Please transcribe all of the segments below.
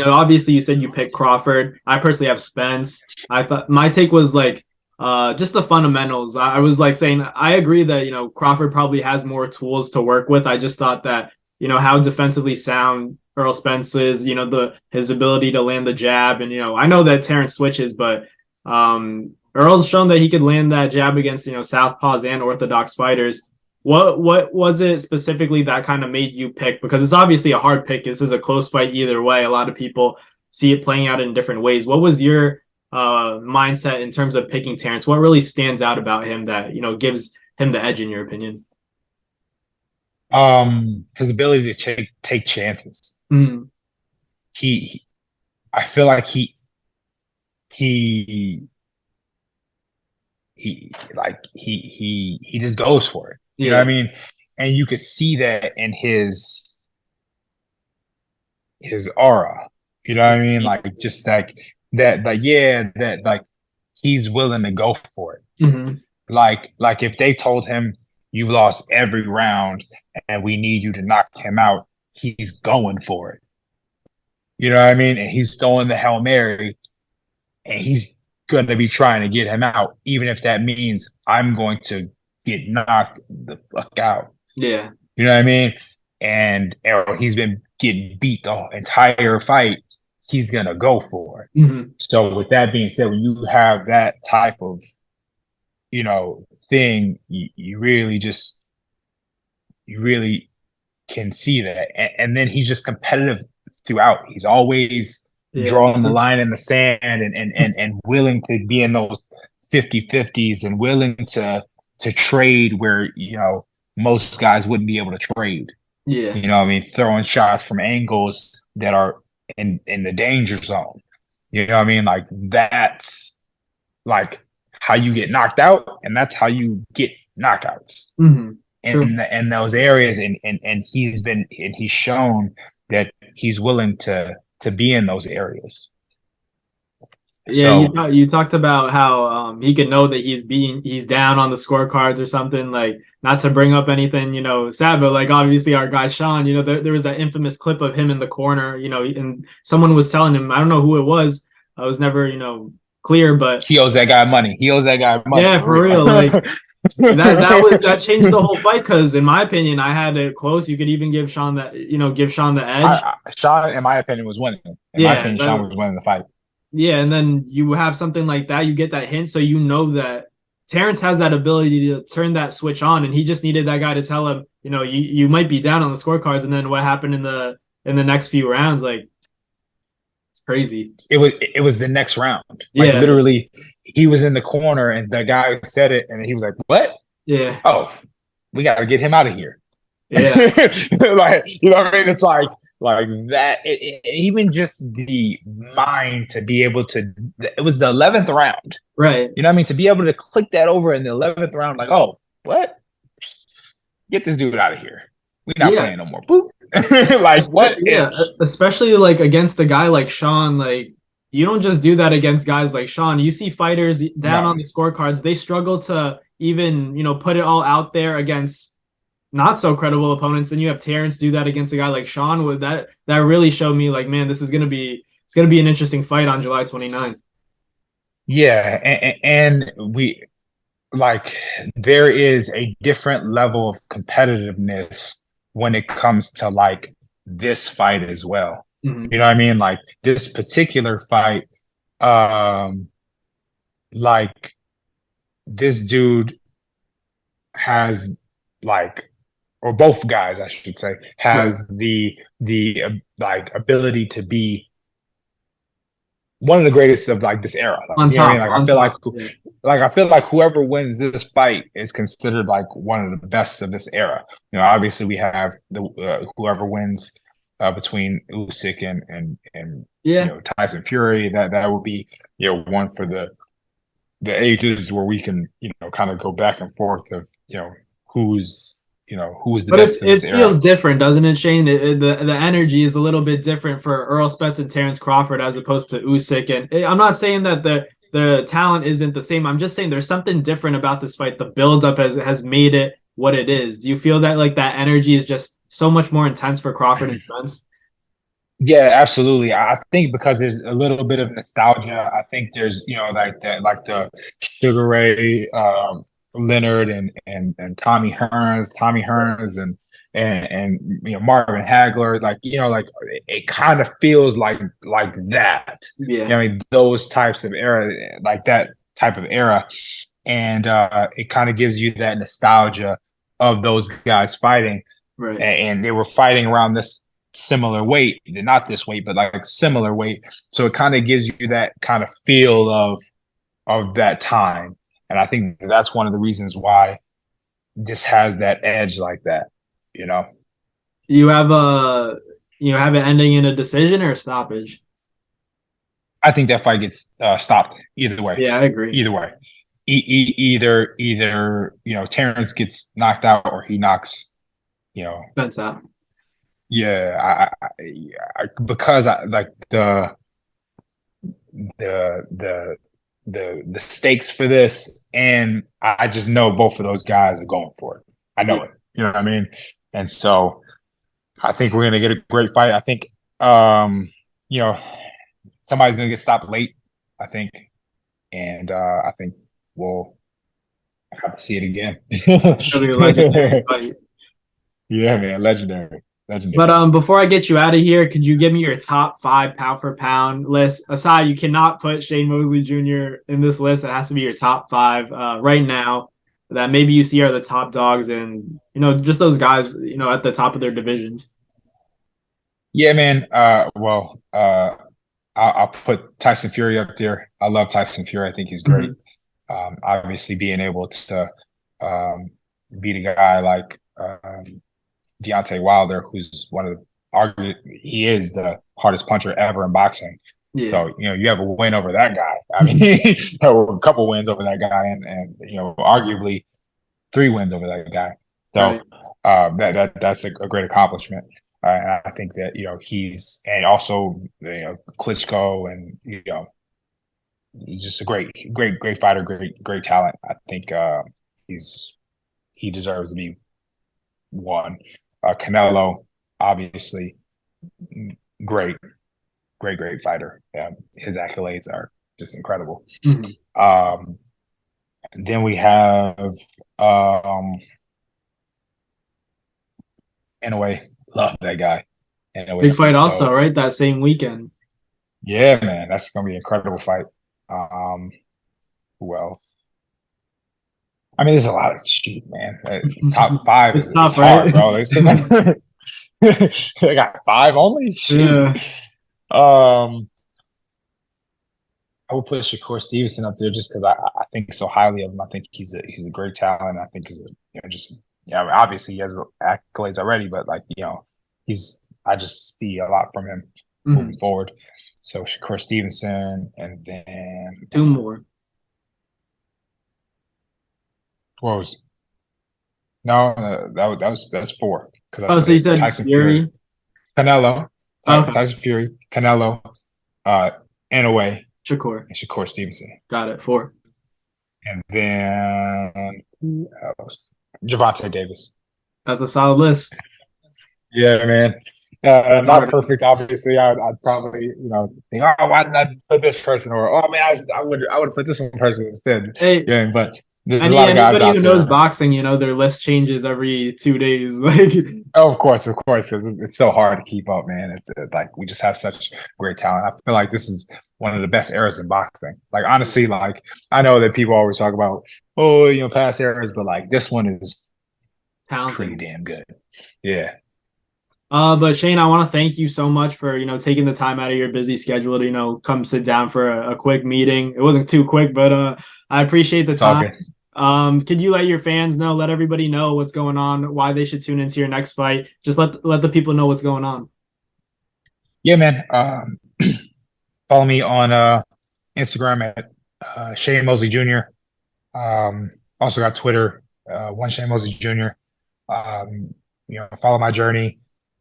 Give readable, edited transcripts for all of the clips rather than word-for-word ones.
Obviously you said you picked Crawford. I personally have Spence. I thought my take was like just the fundamentals. I was like saying I agree that Crawford probably has more tools to work with. I just thought that how defensively sound Earl Spence is. The his ability to land the jab, and I know that Terrence switches, but Earl's shown that he could land that jab against southpaws and orthodox fighters. What was it specifically that kind of made you pick? Because it's obviously a hard pick. This is a close fight either way. A lot of people see it playing out in different ways. What was your mindset in terms of picking Terrence? What really stands out about him that gives him the edge in your opinion? His ability to take chances. Mm. He I feel like he he just goes for it. You know what Yeah. I mean? And you could see that in his aura. You know what I mean? Like just like he's willing to go for it. Mm-hmm. Like if they told him you've lost every round and we need you to knock him out, he's going for it. You know what I mean? And he's throwing the Hail Mary and he's going to be trying to get him out, even if that means I'm going to get knocked the fuck out. Yeah. You know what I mean? And Errol, he's been getting beat the entire fight. He's going to go for it. Mm-hmm. So with that being said, when you have that type of, thing, you really can see that. And then he's just competitive throughout. He's always Yeah. drawing the line in the sand and willing to be in those 50-50s and willing to trade where, most guys wouldn't be able to trade. Yeah. You know what I mean? Throwing shots from angles that are in the danger zone. You know what I mean? Like that's like how you get knocked out, and that's how you get knockouts Mm-hmm. True. in those areas. And he's shown that he's willing to be in those areas. Yeah, So you talked about how he could know that he's down on the scorecards or something, like not to bring up anything, sad, but like obviously our guy Sean, there was that infamous clip of him in the corner, and someone was telling him, I don't know who it was, I was never, clear, but he owes that guy money. He owes that guy money. yeah, for real. Like that changed the whole fight because in my opinion, I had it close. You could even give Sean the edge. Sean, in my opinion, was winning. In my opinion, Sean was winning the fight. Yeah, and then you have something like that, you get that hint, so you know that Terrence has that ability to turn that switch on, and he just needed that guy to tell him, you might be down on the scorecards, and then what happened in the next few rounds, like it's crazy. It was the next round. Like Yeah, literally, he was in the corner, and the guy said it, and he was like, "What? yeah, Oh, we got to get him out of here." yeah, Like you know what I mean? It's like that. Even just the mind to be able to. It was the 11th round. right. You know what I mean? To be able to click that over in the 11th round, like, oh, what? Get this dude out of here. We're not Yeah, playing no more. Boop. Like what? yeah, especially like against a guy like Sean, like you don't just do that against guys like Sean. You see fighters down No. on the scorecards, they struggle to even, put it all out there against not so credible opponents. Then you have Terrence do that against a guy like Sean. With that really showed me like, man, it's gonna be an interesting fight on July 29th. Yeah, and we like there is a different level of competitiveness when it comes to like this fight as well. Mm-hmm. You know what I mean? Like this particular fight, um, like this dude has like, or both guys, I should say, Right. has like ability to be one of the greatest of like this era. Like, On you know what I mean? top, Like on top. Yeah. I feel like whoever wins this fight is considered like one of the best of this era. Obviously we have the whoever wins between Usyk and Yeah. Tyson Fury. That would be one for the ages where we can kind of go back and forth of who's who's the But best in it this era. feels different, doesn't it, Shane? The energy is a little bit different for Earl Spence and Terrence Crawford as opposed to Usyk. And I'm not saying that the talent isn't the same. I'm just saying there's something different about this fight. The buildup has made it what it is. Do you feel that like that energy is just so much more intense for Crawford and Spence? Yeah, absolutely. I think because there's a little bit of nostalgia. I think there's, like that, like the Sugar Ray, Leonard, and Tommy Hearns, and Marvin Hagler. Like like it kind of feels like that. Yeah, I mean, those types of era, like that type of era, and it kind of gives you that nostalgia of those guys fighting, right. and they were fighting around this similar weight, not this weight, but like similar weight. So it kind of gives you that kind of feel of that time. And I think that's one of the reasons why this has that edge like that, you know. You have it ending in a decision or a stoppage. I think that fight gets stopped either way. Yeah, I agree. Either way. Either Terrence gets knocked out or he knocks you know Spence out. yeah because I like the the the stakes for this, and I just know both of those guys are going for it. I Yeah, know it. You know what I mean? And so I think we're gonna get a great fight. I think you know somebody's gonna get stopped late. I think, and I think we'll have to see it again. it'll be a legendary fight. Yeah, man, legendary, But legendary. before I get you out of here, could you give me your top five pound for pound list? Aside, you cannot put Shane Mosley Jr. in this list. It has to be your top five right now that maybe you see are the top dogs and just those guys at the top of their divisions. Yeah, man. Well, I'll put Tyson Fury up there. I love Tyson Fury. I think he's great. Mm-hmm. Obviously, being able to beat a guy like Deontay Wilder, who's he is the hardest puncher ever in boxing. Yeah, So you have a win over that guy. I mean, a couple wins over that guy, and arguably 3 wins over that guy. So right. that's a great accomplishment. And I think that he's, and also Klitschko, and he's just a great fighter, great talent. I think he's he deserves to be one. Canelo, obviously, great, great fighter. His accolades are just incredible. Mm-hmm. Um, then we have in a way, love that guy. And it Big was fight also, so right? That same weekend. yeah, man, that's gonna be an incredible fight. Um, who else? I mean, there's a lot of shoot, man. Top five It's is tough, hard, right? bro. They got five only. Shoot. Yeah. Um, I would put Shakur Stevenson up there just because I think so highly of him. I think he's a great talent. I think he's just I mean, obviously he has accolades already, but like he's I just see a lot from him moving Mm-hmm. forward. So Shakur Stevenson, and then Two more. what was no that's four because I Oh, so you said said Tyson Fury, Fury? Canelo, Okay. Tyson Fury, Canelo, uh, Inoue, Shakur. and Shakur Stevenson. Got it. Four. And then who else? Javante Davis. That's a solid list. Yeah, man. That's Not hard. perfect, obviously. I'd probably, think, oh, why didn't I put this person? Or, oh man, I would put this one person instead. Hey, Yeah, but there's a lot of guys anybody who out knows there. boxing, their list changes every 2 days. Like, Oh, of course, 'cause it's so hard to keep up, man. Like we just have such great talent. I feel like this is one of the best eras in boxing. Like honestly, like I know that people always talk about, oh, past eras, but like this one is pretty talented. damn good. Yeah. But Shane, I want to thank you so much for, taking the time out of your busy schedule to, come sit down for a quick meeting. It wasn't too quick, but I appreciate the It's all time. good. Could you let your fans know, let everybody know what's going on, why they should tune into your next fight? Just let the people know what's going on. Yeah, man. Follow me on Instagram at Shane Mosley Jr. Also got Twitter, one Shane Mosley Jr. Follow my journey.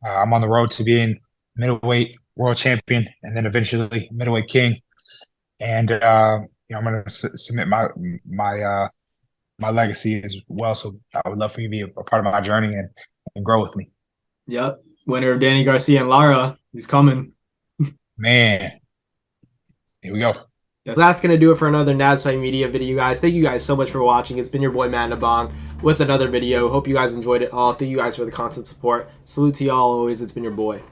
I'm on the road to being middleweight world champion, and then eventually middleweight king. And I'm going to submit my legacy as well. So I would love for you to be a part of my journey and grow with me. Yep. Winner of Danny Garcia and Lara. He's coming. Man, here we go. That's going to do it for another Nats Fight Media video, guys. Thank you guys so much for watching. It's been your boy, Matt Nabong, with another video. Hope you guys enjoyed it all. Thank you guys for the constant support. Salute to y'all always. It's been your boy.